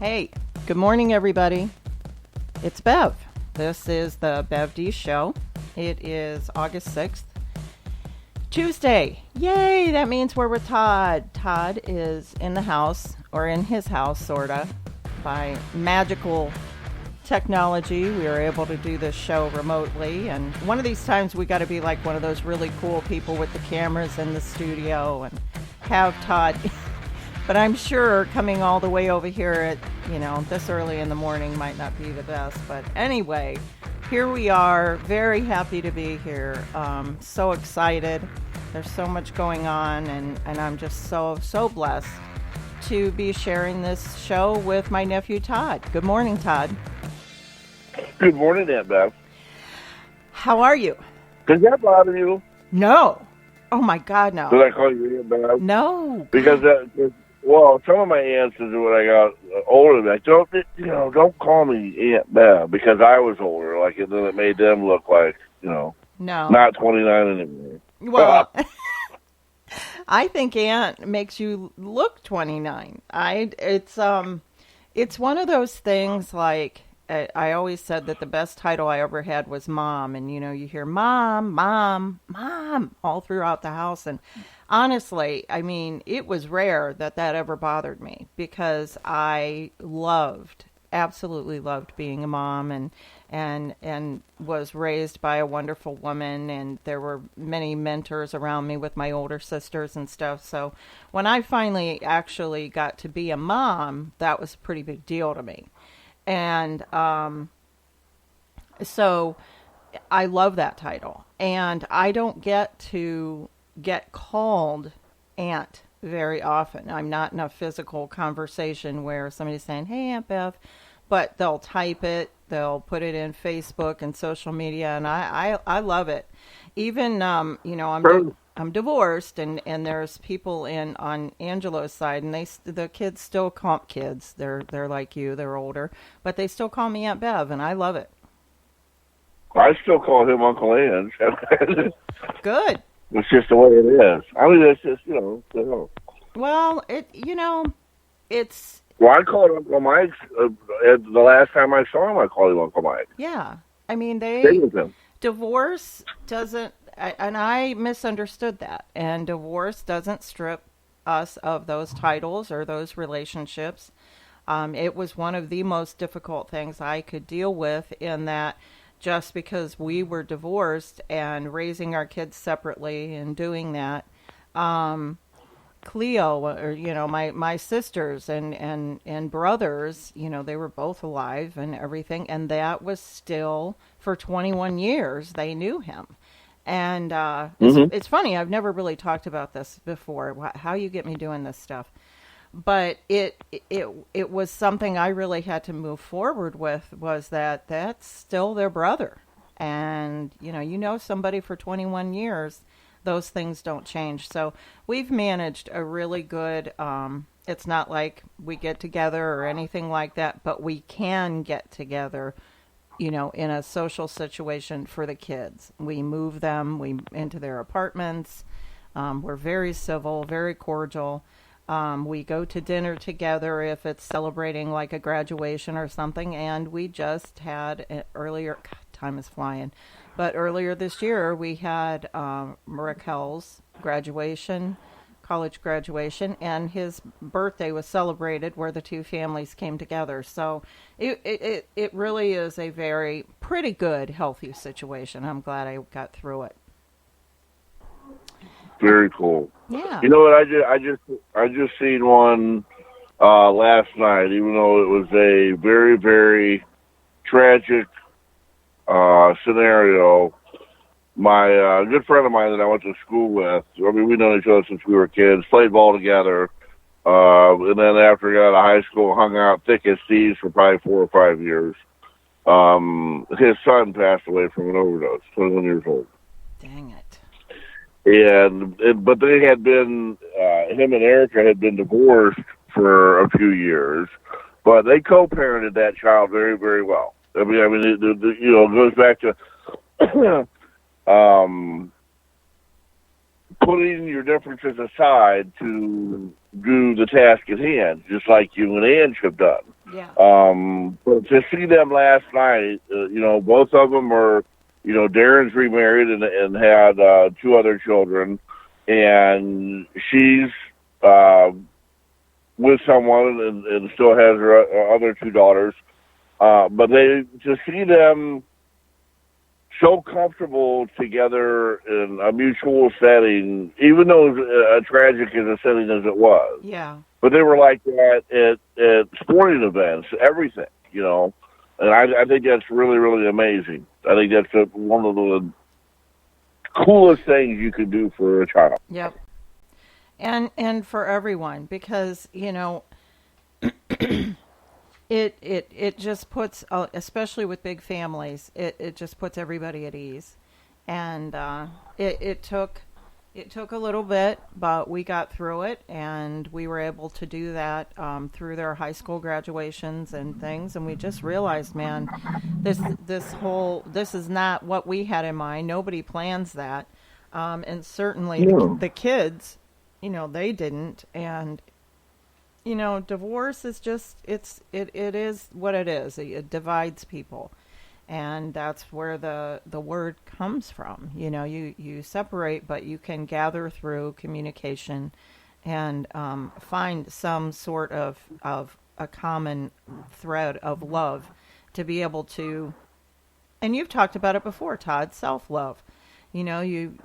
Hey, good morning, everybody. It's Bev. This is the Bev D Show. It is August 6th, Tuesday. Yay, that means we're with Todd. Todd is in the house, or in his house, sorta. By magical technology, we are able to do this show remotely. And one of these times we got to be like one of those really cool people with the cameras in the studio and have Todd. But I'm sure coming all the way over here at, this early in the morning might not be the best. But anyway, here we are. Very happy to be here. So excited. There's so much going on, and I'm just so blessed to be sharing this show with my nephew, Todd. Good morning, Todd. Good morning, Aunt Beth. How are you? Does that bother you? No. Oh, my God, no. Did I call you Aunt Beth? No. Because some of my aunts, when I got older, like, don't call me Aunt Beth, because I was older. Like, and then it made them look like, no, not 29 anymore. Well, I think Aunt makes you look 29. It's one of those things, like, I always said that the best title I ever had was Mom. And, you hear Mom, Mom, Mom all throughout the house. And honestly, I mean, it was rare that ever bothered me, because I absolutely loved being a mom, and was raised by a wonderful woman. And there were many mentors around me with my older sisters and stuff. So when I finally actually got to be a mom, that was a pretty big deal to me. And so I love that title. And I don't get to get called Aunt very often. I'm not in a physical conversation where somebody's saying, "Hey, Aunt Bev," but they'll type it, they'll put it in Facebook and social media, and I love it. Even I'm divorced, and there's people on Angelo's side, and the kids still call kids. They're like you, they're older, but they still call me Aunt Bev, and I love it. I still call him Uncle Ange. Good. It's just the way it is. I mean, it's just, Well, it's... Well, I called Uncle Mike. The last time I saw him, I called him Uncle Mike. Yeah. I mean, divorce doesn't... And I misunderstood that. And divorce doesn't strip us of those titles or those relationships. It was one of the most difficult things I could deal with, in that just because we were divorced and raising our kids separately and doing that, Cleo, or, my sisters and brothers, they were both alive and everything. And that was still, for 21 years, they knew him. And it's funny, I've never really talked about this before, how you get me doing this stuff. But it was something I really had to move forward with, was that's still their brother. And, somebody for 21 years, those things don't change. So we've managed a really good, it's not like we get together or anything like that, but we can get together, in a social situation for the kids. We move them into their apartments. We're very civil, very cordial. We go to dinner together if it's celebrating like a graduation or something. And we just had earlier, God, time is flying, but earlier this year we had Raquel's graduation, college graduation, and his birthday was celebrated, where the two families came together. So it really is a very pretty good, healthy situation. I'm glad I got through it. Very cool. Yeah. You know what? I just seen one last night. Even though it was a very, very tragic scenario, my good friend of mine that I went to school with. I mean, we've known each other since we were kids. Played ball together, and then after we got out of high school, hung out thick as thieves for probably 4 or 5 years. His son passed away from an overdose. 21 years old. Dang it. But they had been, him and Erica had been divorced for a few years, but they co-parented that child very, very well. I mean, it goes back to putting your differences aside to do the task at hand, just like you and Ange have done. Yeah. But to see them last night, both of them are, Darren's remarried and had two other children, and she's uh, with someone and still has her other two daughters. But to see them so comfortable together in a mutual setting, even though tragic as a setting as it was. Yeah. But they were like that at sporting events, everything. And I think that's really, really amazing. I think that's one of the coolest things you could do for a child. Yep. And for everyone, because it just puts, especially with big families, it just puts everybody at ease. And it took a little bit, but we got through it, and we were able to do that through their high school graduations and things. And we just realized, man, this is not what we had in mind. Nobody plans that, and certainly Yeah. the kids, they didn't. And divorce is just it is what it is. It divides people, and that's where the word comes from. You separate, but you can gather through communication and find some sort of a common thread of love to be able to. And you've talked about it before, Todd. Self-love. You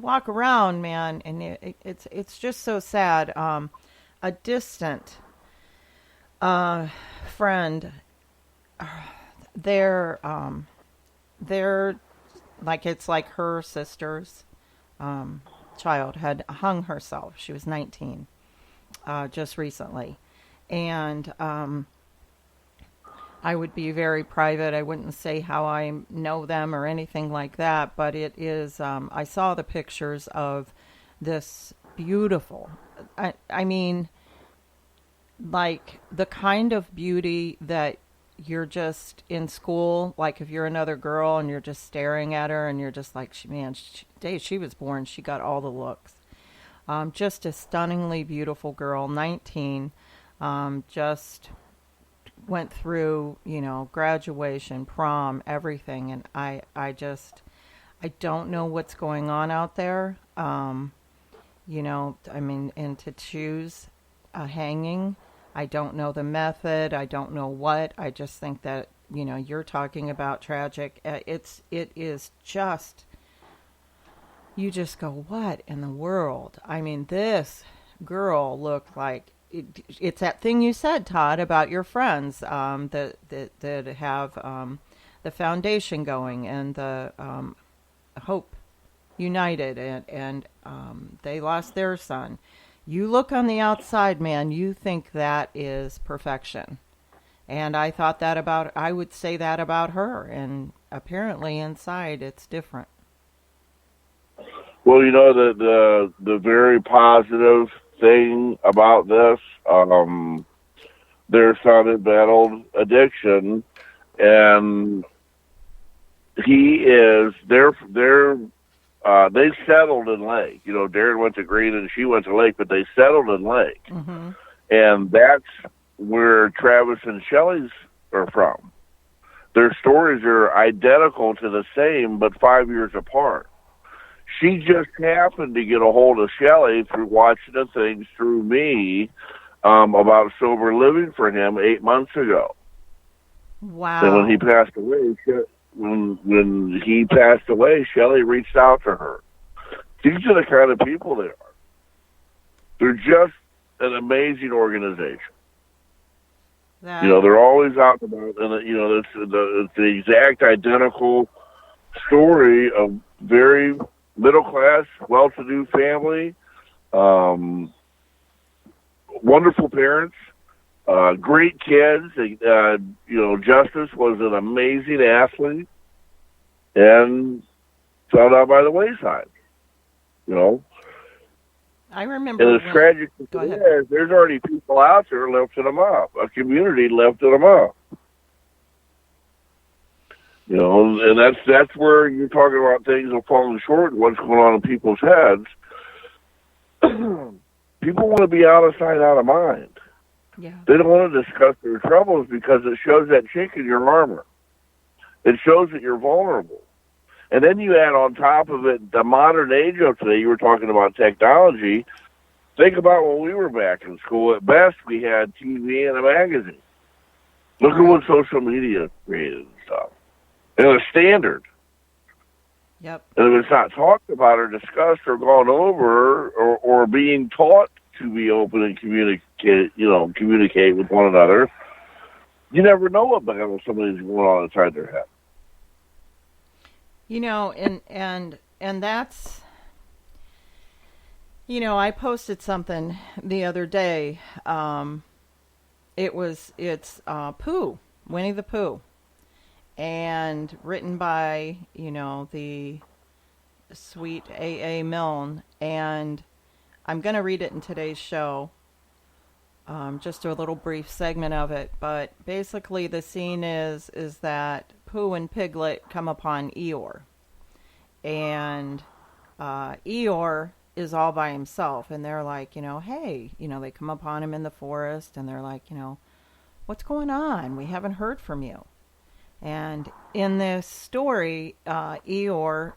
walk around, man, and it's just so sad. A distant friend, they're like, it's like her sister's child had hung herself. She was 19 just recently. And I would be very private. I wouldn't say how I know them or anything like that, but it is, I saw the pictures of this beautiful, I mean, like the kind of beauty that you're just in school, like if you're another girl and you're just staring at her and you're just like, man, day she was born, she got all the looks. Just a stunningly beautiful girl, 19, just went through, graduation, prom, everything. And I don't know what's going on out there. I mean, and to choose a hanging, I don't know the method. I don't know what. I just think that, you're talking about tragic. It is just, you just go, what in the world? I mean, this girl looked like, it's that thing you said, Todd, about your friends that have the foundation going and the Hope United, and they lost their son. You look on the outside, man, you think that is perfection. And I would say that about her, and apparently inside it's different. Well, the very positive thing about this, their son had battled addiction, and he is they settled in Lake. Darren went to Green and she went to Lake, but they settled in Lake. Mm-hmm. And that's where Travis and Shelley's are from. Their stories are identical to the same, but 5 years apart. She just happened to get a hold of Shelley through watching the things through me about sober living for him 8 months ago. Wow. And when he passed away, Shelley reached out to her. These are the kind of people they are. They're just an amazing organization. They're always out and about, and it's the exact identical story of very middle class, well-to-do family, wonderful parents, great kids. Justice was an amazing athlete, and found out by the wayside. I remember. And as tragic as it is, there's already people out there lifting them up. A community lifting them up. And that's where you're talking about things are falling short and what's going on in people's heads. People want to be out of sight, out of mind. Yeah. They don't want to discuss their troubles because it shows that chink in your armor. It shows that you're vulnerable. And then you add on top of it the modern age of today. You were talking about technology. Think about when we were back in school. At best, we had TV and a magazine. Look at what social media created and stuff. And it was standard. Yep. And if it's not talked about or discussed or gone over or being taught to be open and communicate with one another, you never know what battle somebody's going on inside their head. And that's, I posted something the other day. It's Pooh, Winnie the Pooh, and written by, the sweet A.A. Milne, and I'm going to read it in today's show, just a little brief segment of it, but basically the scene is that Pooh and Piglet come upon Eeyore, and Eeyore is all by himself, and they're like, hey, they come upon him in the forest, and they're like, what's going on? We haven't heard from you. And in this story, Eeyore,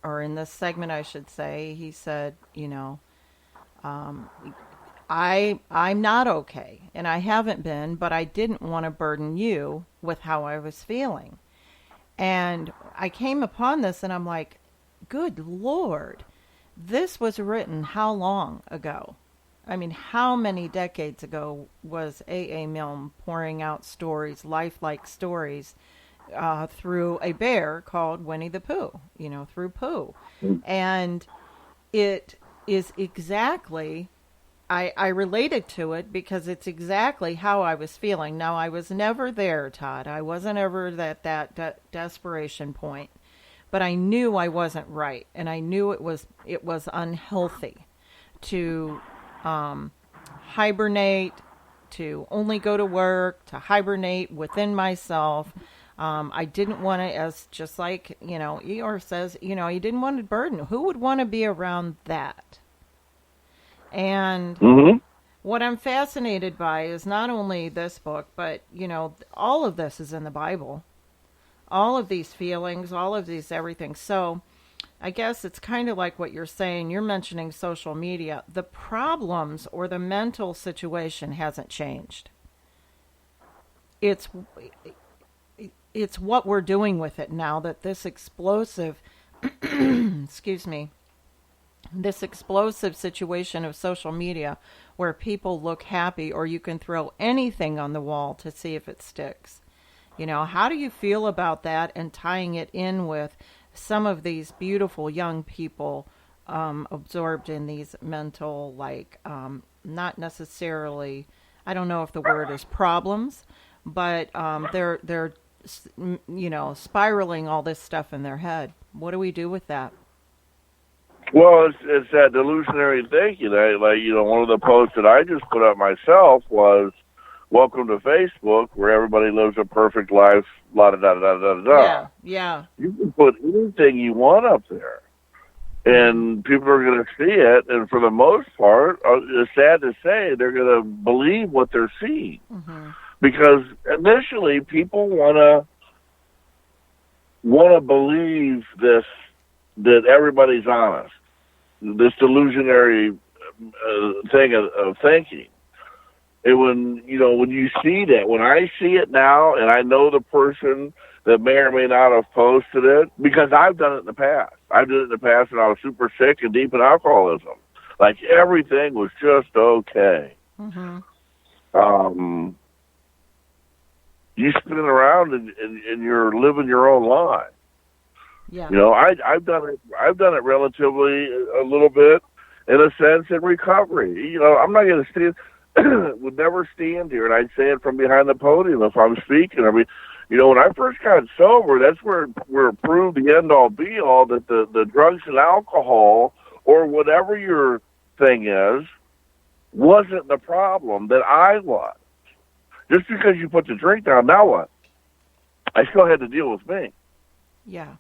or in this segment, I should say, he said, I'm not okay, and I haven't been, but I didn't want to burden you with how I was feeling. And I came upon this, and I'm like, good Lord, this was written how long ago? I mean, how many decades ago was A.A. Milne pouring out stories, lifelike stories, through a bear called Winnie the Pooh, through Pooh. And it is exactly, I related to it because it's exactly how I was feeling. Now, I was never there, Todd. I wasn't ever at that desperation point. But I knew I wasn't right, and I knew it was unhealthy to hibernate, to only go to work, to hibernate within myself. I didn't want to, as just like, Eeyore says, he didn't want to burden. Who would want to be around that? And what I'm fascinated by is not only this book, but, all of this is in the Bible. All of these feelings, all of these everything. So I guess it's kind of like what you're saying. You're mentioning social media. The problems or the mental situation hasn't changed. It's what we're doing with it now that this explosive, excuse me, this explosive situation of social media where people look happy, or you can throw anything on the wall to see if it sticks. How do you feel about that, and tying it in with some of these beautiful young people absorbed in these mental, not necessarily, I don't know if the word is problems, but they're spiraling all this stuff in their head. What do we do with that? Well, it's that delusionary thinking. One of the posts that I just put up myself was, welcome to Facebook, where everybody lives a perfect life, la-da-da-da-da-da-da. Yeah. You can put anything you want up there, and people are going to see it, and for the most part, it's sad to say, they're going to believe what they're seeing. Mm-hmm. Because initially, people want to believe this, that everybody's honest, this delusionary thing of thinking. And when you see that, when I see it now, and I know the person that may or may not have posted it, because I've done it in the past. I did it in the past when I was super sick and deep in alcoholism. Like, everything was just okay. Mm-hmm. You spin around and you're living your own life. Yeah. I've done it relatively a little bit, in a sense, in recovery. I'm not going to stand. Would never stand here, and I'd say it from behind the podium if I'm speaking. I mean, when I first got sober, that's where it proved the end-all, be-all that the drugs and alcohol, or whatever your thing is, wasn't the problem, that I was. Just because you put the drink down, now what? I still had to deal with me. Yeah.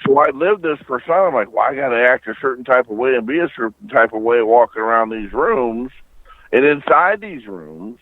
So I lived this persona. I'm like, well, I got to act a certain type of way and be a certain type of way walking around these rooms. And inside these rooms,